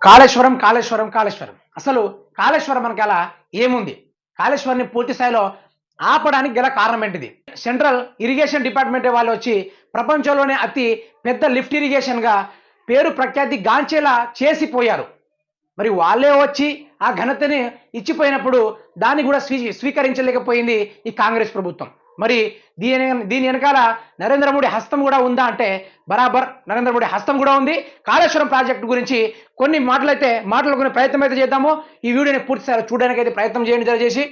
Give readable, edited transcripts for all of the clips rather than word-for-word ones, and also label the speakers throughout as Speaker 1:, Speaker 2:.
Speaker 1: కాళేశ్వరం కాళేశ్వరం కాళేశ్వరం అసలు కాళేశ్వరం మనకి అలా ఏముంది? కాళేశ్వరాన్ని పూర్తి స్థాయిలో ఆపడానికి గల కారణం ఏంటిది? సెంట్రల్ ఇరిగేషన్ డిపార్ట్మెంట్ వాళ్ళు వచ్చి ప్రపంచంలోనే అతి పెద్ద లిఫ్ట్ ఇరిగేషన్ గా పేరు ప్రఖ్యాతి గాంచేలా చేసిపోయారు. మరి వాళ్ళే వచ్చి ఆ ఘనతని ఇచ్చిపోయినప్పుడు దాన్ని కూడా స్వీకరించలేకపోయింది ఈ కాంగ్రెస్ ప్రభుత్వం. మరి దీని వెనకాల నరేంద్ర మోడీ హస్తం కూడా ఉందా అంటే బరాబర్ నరేంద్ర మోడీ హస్తం కూడా ఉంది. కాళేశ్వరం ప్రాజెక్టు గురించి కొన్ని మాట్లాడుకునే ప్రయత్నం అయితే చేద్దాము. ఈ వీడియోని పూర్తిసారి చూడడానికి అయితే ప్రయత్నం చేయండి దయచేసి.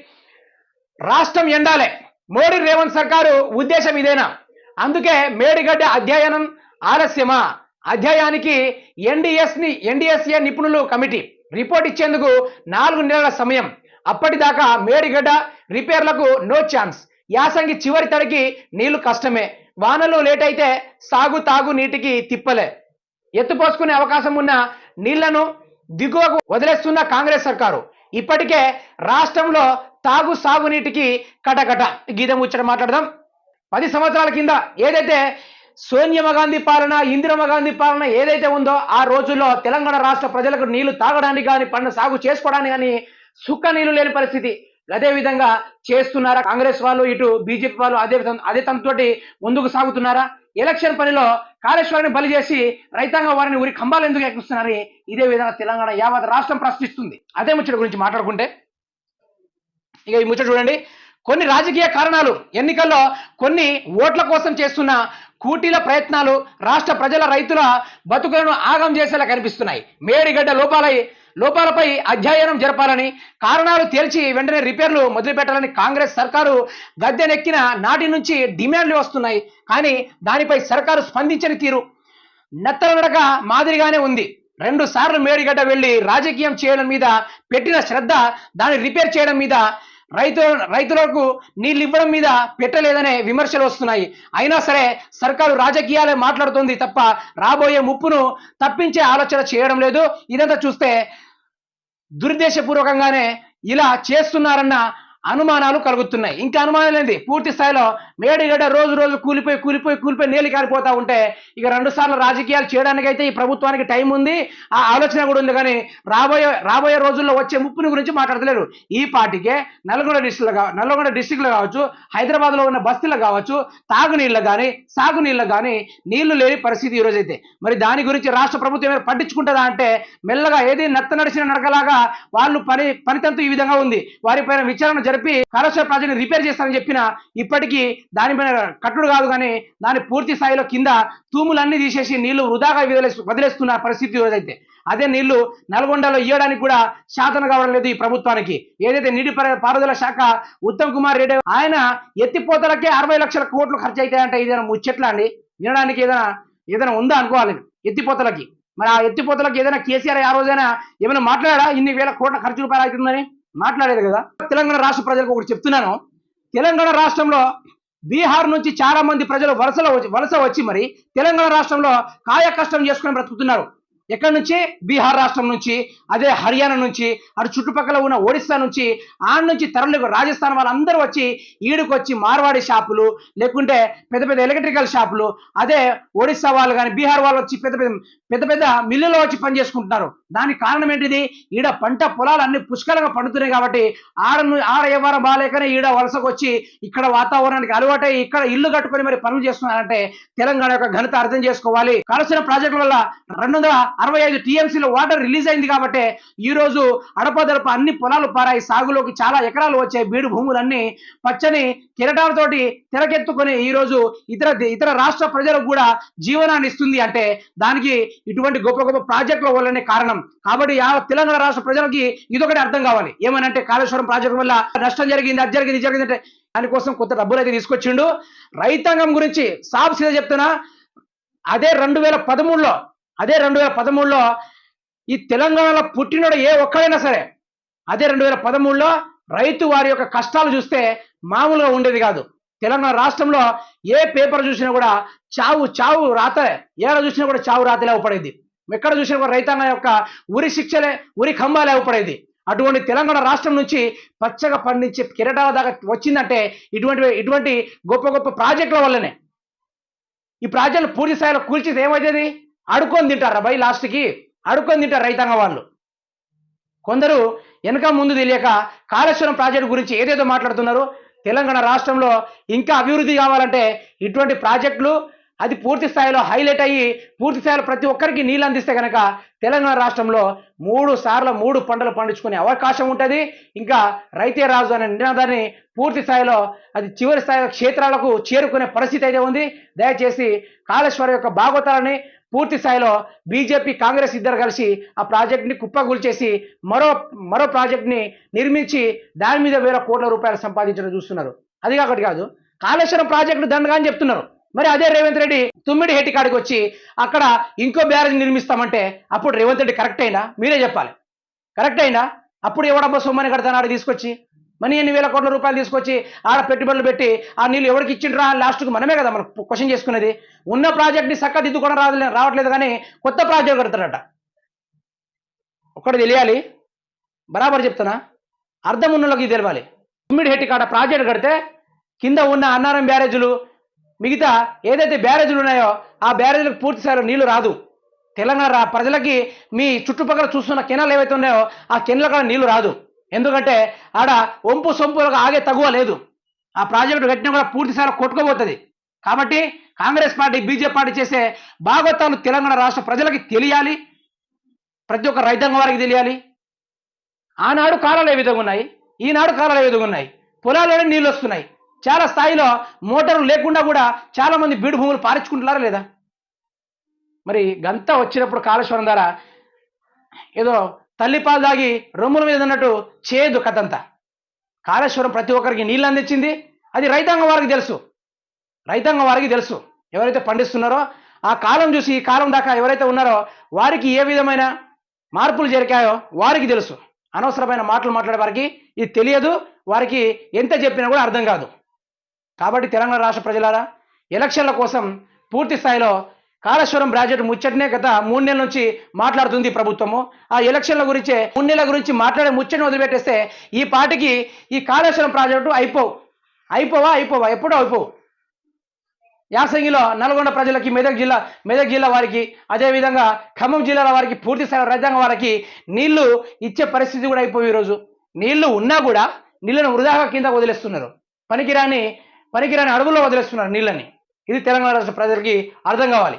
Speaker 1: రాష్ట్రం ఎండాలే, మోడీ రేవంత్ సర్కారు ఉద్దేశం ఇదేనా? అందుకే మేడిగడ్డ అధ్యయనం ఆలస్యమా? అధ్యయానికి ఎన్డీఎస్ఏ నిపుణులు కమిటీ రిపోర్ట్ ఇచ్చేందుకు 4 నెలల సమయం. అప్పటిదాకా మేడిగడ్డ రిపేర్లకు నో ఛాన్స్. యాసంగి చివరి తడికి నీళ్లు కష్టమే. వానలు లేట్ అయితే తాగు నీటికి తిప్పలే. ఎత్తుపోసుకునే అవకాశం ఉన్న నీళ్లను దిగువకు వదిలేస్తున్న కాంగ్రెస్ సర్కారు ఇప్పటికే రాష్ట్రంలో సాగునీటికి కటకట. గీతం ముచ్చట మాట్లాడదాం. 10 సంవత్సరాల కింద ఏదైతే సోనియా గాంధీ పాలన, ఇందిరమ్మ గాంధీ పాలన ఏదైతే ఉందో ఆ రోజుల్లో తెలంగాణ రాష్ట్ర ప్రజలకు నీళ్లు తాగడానికి కానీ పంట సాగు చేసుకోవడానికి కానీ సుక్క నీళ్లు లేని పరిస్థితి. అదే విధంగా చేస్తున్నారా కాంగ్రెస్ వాళ్ళు, ఇటు బీజేపీ వాళ్ళు అదే తనతోటి ముందుకు సాగుతున్నారా? ఎలక్షన్ పనిలో కాళేశ్వరాన్ని బలి చేసి రైతాంగం వారిని ఊరి కంబాలు ఎందుకు ఎక్కిస్తున్నారని ఇదే విధంగా తెలంగాణ యావత్ రాష్ట్రం ప్రశ్నిస్తుంది. అదే ముచ్చట గురించి మాట్లాడుకుంటే ఇక ఈ ముచ్చట చూడండి. కొన్ని రాజకీయ కారణాలు, ఎన్నికల్లో కొన్ని ఓట్ల కోసం చేస్తున్న కూటీల ప్రయత్నాలు రాష్ట్ర ప్రజల రైతుల బతుకులను ఆగం చేసేలా కనిపిస్తున్నాయి. మేడిగడ్డ లోపాలపై అధ్యయనం జరపాలని, కారణాలు తేల్చి వెంటనే రిపేర్లు మొదలుపెట్టాలని కాంగ్రెస్ సర్కారు గద్దెనెక్కిన నాటి నుంచి డిమాండ్లు వస్తున్నాయి. కానీ దానిపై సర్కారు స్పందించని తీరు నెత్తల నడక మాదిరిగానే ఉంది. 2 సార్లు మేడిగడ్డ వెళ్లి రాజకీయం చేయడం మీద పెట్టిన శ్రద్ధ దాన్ని రిపేర్ చేయడం మీద, రైతులకు నీళ్ళు ఇవ్వడం మీద పెట్టలేదనే విమర్శలు వస్తున్నాయి. అయినా సరే సర్కారు రాజకీయాలే మాట్లాడుతుంది తప్ప రాబోయే ముప్పును తప్పించే ఆలోచన చేయడం లేదు. ఇదంతా చూస్తే దురుద్దేశపూర్వకంగానే ఇలా చేస్తున్నారన్న అనుమానాలు కలుగుతున్నాయి. ఇంకా అనుమానం ఏంది? పూర్తి స్థాయిలో మేడిగడ్డ రోజు కూలిపోయి నేలి కారిపోతా ఉంటే ఇక 2 సార్లు రాజకీయాలు చేయడానికైతే ఈ ప్రభుత్వానికి టైం ఉంది, ఆ ఆలోచన కూడా ఉంది. కానీ రాబోయే రోజుల్లో వచ్చే ముప్పుని గురించి మాట్లాడతలేరు. ఈ పార్టీకే నల్గొండ డిస్టిక్లో కావచ్చు, హైదరాబాద్లో ఉన్న బస్తీలో కావచ్చు, తాగునీళ్ళకు కానీ సాగునీళ్ళకు కానీ నీళ్లు లేని పరిస్థితి ఈ రోజైతే. మరి దాని గురించి రాష్ట్ర ప్రభుత్వం ఏమైనా పట్టించుకుంటుందా అంటే మెల్లగా ఏది నత్త నడిచిన నడకలాగా వాళ్ళు పనితంతు ఈ విధంగా ఉంది. వారిపైన విచారణ జరిపి కాళేశ్వరం ప్రాజెక్ట్ రిపేర్ చేస్తారని చెప్పిన ఇప్పటికీ దానిపైన కట్టుడు కాదు. కానీ దాని పూర్తి స్థాయిలో కింద తూములన్నీ తీసేసి నీళ్లు వృధాగా వదిలేస్తున్న పరిస్థితి రోజైతే. అదే నీళ్లు నల్గొండలో ఇవ్వడానికి కూడా శాతం కావడం లేదు ఈ ప్రభుత్వానికి. ఏదైతే నీటిపారుదల శాఖ ఉత్తమ్ కుమార్ రెడ్డి ఆయన ఎత్తిపోతలకే 60 లక్షల కోట్లు ఖర్చు అవుతాయంటే ఏదైనా ముచ్చట్లా అండి? వినడానికి ఏదైనా ఉందా అనుకోవాలి ఎత్తిపోతలకి. మరి ఆ ఎత్తిపోతలకి ఏదైనా కేసీఆర్ ఆ రోజైనా ఏమైనా మాట్లాడా ఇన్ని వేల కోట్ల ఖర్చు రూపాయలు అవుతుందని? మాట్లాడేది కదా. తెలంగాణ రాష్ట్ర ప్రజలకు ఒకటి చెప్తున్నాను. తెలంగాణ రాష్ట్రంలో బీహార్ నుంచి చాలా మంది ప్రజలు వలస వచ్చి మరి తెలంగాణ రాష్ట్రంలో కాయ కష్టం చేసుకుని బ్రతుకుతున్నారు. ఎక్కడి నుంచి? బీహార్ రాష్ట్రం నుంచి, అదే హర్యానా నుంచి, అటు చుట్టుపక్కల ఉన్న ఒడిస్సా నుంచి, ఆడ నుంచి తరలి రాజస్థాన్ వాళ్ళందరూ వచ్చి ఈడుకొచ్చి మార్వాడి షాపులు లేకుంటే పెద్ద ఎలక్ట్రికల్ షాపులు, అదే ఒడిస్సా వాళ్ళు కానీ బీహార్ వాళ్ళు వచ్చి పెద్ద మిల్లులో వచ్చి పని చేసుకుంటున్నారు. దానికి కారణం ఏంటిది? ఈడ పంట పొలాలు అన్ని పుష్కలంగా పండుతున్నాయి కాబట్టి ఆడ వ్యవహారం బాగాలేకనే ఈడ వలసకు వచ్చి ఇక్కడ వాతావరణానికి అలవాటై ఇక్కడ ఇల్లు కట్టుకొని మరి పనులు చేస్తున్నారంటే తెలంగాణ యొక్క ఘనత అర్థం చేసుకోవాలి. కాళేశ్వరం ప్రాజెక్టు వల్ల 265 టీఎంసీలో వాటర్ రిలీజ్ అయింది కాబట్టి ఈ రోజు అడపదడప అన్ని పొలాలు పారాయి, సాగులోకి చాలా ఎకరాలు వచ్చాయి, బీడు భూములన్నీ పచ్చని కిరటాలతోటి తెరకెత్తుకొని ఈ రోజు ఇతర రాష్ట్ర ప్రజలకు కూడా జీవనాన్ని ఇస్తుంది. అంటే దానికి ఇటువంటి గొప్ప ప్రాజెక్టుల వల్లనే కారణం. కాబట్టి తెలంగాణ రాష్ట్ర ప్రజలకి ఇదొకటి అర్థం కావాలి. ఏమనంటే కాళేశ్వరం ప్రాజెక్టు వల్ల నష్టం జరిగింది, అది జరిగింది అంటే దానికోసం కొత్త డబ్బులు అయితే తీసుకొచ్చిండు. రైతాంగం గురించి సాబ్ సీదా చెప్తున్నా. అదే 2013లో ఈ తెలంగాణలో పుట్టినోడు ఏ ఒక్కడైనా సరే అదే 2013లో రైతు వారి యొక్క కష్టాలు చూస్తే మామూలుగా ఉండేది కాదు. తెలంగాణ రాష్ట్రంలో ఏ పేపర్ చూసినా కూడా చావు రాతలే, ఏడ చూసినా కూడా చావు రాతలే అవపడేది. ఎక్కడ చూసినా కూడా రైతాంగం యొక్క ఉరి కంబాలే అవపడేది. అటువంటి తెలంగాణ రాష్ట్రం నుంచి పచ్చగా పండించే కిరటాల దాకా వచ్చిందంటే ఇటువంటి గొప్ప ప్రాజెక్టుల వల్లనే. ఈ ప్రాజెక్టులు పూర్తి స్థాయిలో కూల్చితే ఏమవుతుంది? అడుకొని తింటారా బై లాస్ట్కి? అడుక్కొని తింటారు రైతాంగం వాళ్ళు. కొందరు వెనక ముందు తెలియక కాళేశ్వరం ప్రాజెక్టు గురించి ఏదేదో మాట్లాడుతున్నారు. తెలంగాణ రాష్ట్రంలో ఇంకా అభివృద్ధి కావాలంటే ఇటువంటి ప్రాజెక్టులు అది పూర్తి స్థాయిలో హైలైట్ అయ్యి పూర్తి స్థాయిలో ప్రతి ఒక్కరికి నీళ్ళు అందిస్తే కనుక తెలంగాణ రాష్ట్రంలో 3 సార్లు 3 పంటలు పండించుకునే అవకాశం ఉంటుంది. ఇంకా రైతే రాజు అనే నినాదాన్ని పూర్తి స్థాయిలో అది చివరి స్థాయిలో క్షేత్రాలకు చేరుకునే పరిస్థితి అయితే ఉంది. దయచేసి కాళేశ్వరం యొక్క భాగవతాలని పూర్తి స్థాయిలో బీజేపీ కాంగ్రెస్ ఇద్దరు కలిసి ఆ ప్రాజెక్ట్ని కుప్పగూల్చేసి మరో ప్రాజెక్ట్ని నిర్మించి దాని మీద వేల కోట్ల రూపాయలు సంపాదించడం చూస్తున్నారు. అది కాకటి కాదు, కాళేశ్వరం ప్రాజెక్టు దండగా అని చెప్తున్నారు. మరి అదే రేవంత్ రెడ్డి తుమ్మిడి హెట్టి కాడికి వచ్చి అక్కడ ఇంకో బ్యారేజ్ నిర్మిస్తామంటే అప్పుడు రేవంత్ రెడ్డి కరెక్ట్ అయినా? మీరే చెప్పాలి. కరెక్ట్ అయినా? అప్పుడు ఎవడబ్బా సొమ్మని కడతాను ఆడ తీసుకొచ్చి మనీ ఎన్ని వేల కోట్ల రూపాయలు తీసుకొచ్చి ఆడ పెట్టుబడులు పెట్టి ఆ నీళ్ళు ఎవరికి ఇచ్చిండ్రా లాస్ట్కు మనమే కదా మనం క్వశ్చన్ చేసుకునేది. ఉన్న ప్రాజెక్ట్ని చక్కదిద్దుకోవడం రావట్లేదు కానీ కొత్త ప్రాజెక్ట్ కడతాడట. ఒక్కటి తెలియాలి, బరాబర్ చెప్తున్నా, అర్థం ఉన్నోళ్ళకి తెలియాలి. తుమ్మిడి హెట్టి కాడ ప్రాజెక్ట్ కడితే కింద ఉన్న అన్నారం బ్యారేజీలు మిగతా ఏదైతే బ్యారేజీలు ఉన్నాయో ఆ బ్యారేజీలకు పూర్తి స్థాయిలో నీళ్లు రాదు. తెలంగాణ ప్రజలకి మీ చుట్టుపక్కల చూస్తున్న కెనాలు ఏవైతే ఉన్నాయో ఆ కెనాల కూడా నీళ్లు రాదు. ఎందుకంటే ఆడ వంపు సొంపులకు ఆగే తగువ లేదు. ఆ ప్రాజెక్టు కట్టినా కూడా పూర్తి స్థాయిలో కొట్టుకోబోతుంది. కాబట్టి కాంగ్రెస్ పార్టీ బీజేపీ పార్టీ చేసే భాగవతాలు తెలంగాణ రాష్ట్ర ప్రజలకి తెలియాలి, ప్రతి ఒక్క రైతాంగం వారికి తెలియాలి. ఆనాడు కాలాలు ఏ విధంగా ఉన్నాయి, ఈనాడు కాలాలు ఏ విధంగా ఉన్నాయి. పొలాల్లోనే నీళ్ళు వస్తున్నాయి. చాలా స్థాయిలో మోటార్లు లేకుండా కూడా చాలా మంది బీడు భూములు పారించుకుంటున్నారా లేదా? మరి గంత వచ్చినప్పుడు కాళేశ్వరం ద్వారా ఏదో తల్లిపాలు దాగి రొమ్ముల మీద ఉన్నట్టు చేయదు కథంతా. కాళేశ్వరం ప్రతి ఒక్కరికి నీళ్ళు అందించింది. అది రైతాంగం వారికి తెలుసు. రైతాంగం వారికి తెలుసు. ఎవరైతే పండిస్తున్నారో ఆ కాలం చూసి ఈ కాలం దాకా ఎవరైతే ఉన్నారో వారికి ఏ విధమైన మార్పులు జరిగాయో వారికి తెలుసు. అనవసరమైన మాటలు మాట్లాడే వారికి ఇది తెలియదు. వారికి ఎంత చెప్పినా కూడా అర్థం కాదు. కాబట్టి తెలంగాణ రాష్ట్ర ప్రజలారా, ఎలక్షన్ల కోసం పూర్తి స్థాయిలో కాళేశ్వరం ప్రాజెక్టు ముచ్చటనే గత 3 నెలల నుంచి మాట్లాడుతుంది ప్రభుత్వము. ఆ ఎలక్షన్ల గురించే 3 నెలల గురించి మాట్లాడే ముచ్చటను వదిలిపెట్టేస్తే ఈ పార్టీకి ఈ కాళేశ్వరం ప్రాజెక్టు అయిపోవా ఎప్పుడో అయిపోవు. యాసంగిలో నల్గొండ ప్రజలకి మెదక్ జిల్లా వారికి అదేవిధంగా ఖమ్మం జిల్లాల వారికి పూర్తి స్థాయిలో రైతాంగం వారికి నీళ్లు ఇచ్చే పరిస్థితి కూడా అయిపోయి. ఈరోజు నీళ్లు ఉన్నా కూడా నీళ్లను వృధాగా కింద వదిలేస్తున్నారు. పనికిరాని అడవుల్లో వదిలేస్తున్నారు నీళ్ళని. ఇది తెలంగాణ రాష్ట్ర ప్రజలకి అర్థం కావాలి.